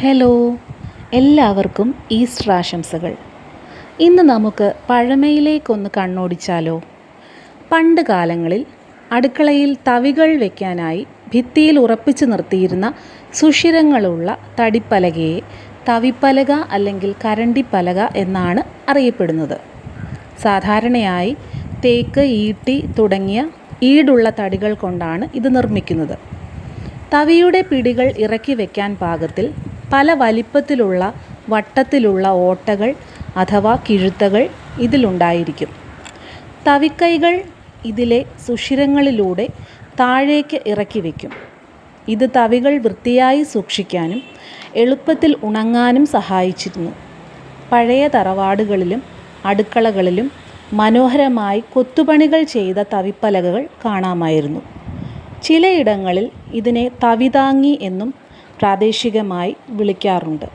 Hello, എല്ലാവർക്കും Easter ആശംസകൾ. ഇന്ന് നമുക്ക് പഴമയിലേക്കൊന്ന് കണ്ണോടിച്ചാലോ? പണ്ട് കാലങ്ങളിൽ അടുക്കളയിൽ തവികൾ വയ്ക്കാനായി ഭിത്തിയിൽ ഉറപ്പിച്ചു നിർത്തിയിരുന്ന സുഷിരങ്ങളുള്ള തടിപ്പലകയെ തവിപ്പലക അല്ലെങ്കിൽ കരണ്ടിപ്പലക എന്നാണ് അറിയപ്പെടുന്നത്. സാധാരണയായി തേക്ക്, ഈട്ടി തുടങ്ങിയ ഈടുള്ള തടികൾ കൊണ്ടാണ് ഇത് നിർമ്മിക്കുന്നത്. തവിയുടെ പിടികൾ ഇറക്കി വയ്ക്കാൻ പാകത്തിൽ പല വലിപ്പത്തിലുള്ള വട്ടത്തിലുള്ള ഓട്ടകൾ അഥവാ കിഴുത്തകൾ ഇതിലുണ്ടായിരിക്കും. തവിക്കൈകൾ ഇതിലെ സുഷിരങ്ങളിലൂടെ താഴേക്ക് ഇറക്കി വയ്ക്കും. ഇത് തവികൾ വൃത്തിയായി സൂക്ഷിക്കാനും എളുപ്പത്തിൽ ഉണങ്ങാനും സഹായിച്ചിരുന്നു. പഴയ തറവാടുകളിലും അടുക്കളകളിലും മനോഹരമായി കൊത്തുപണികൾ ചെയ്ത തവിപ്പലകകൾ കാണാമായിരുന്നു. ചിലയിടങ്ങളിൽ ഇതിനെ തവിതാങ്ങി എന്നും പ്രാദേശികമായി വിളിക്കാറുണ്ട്.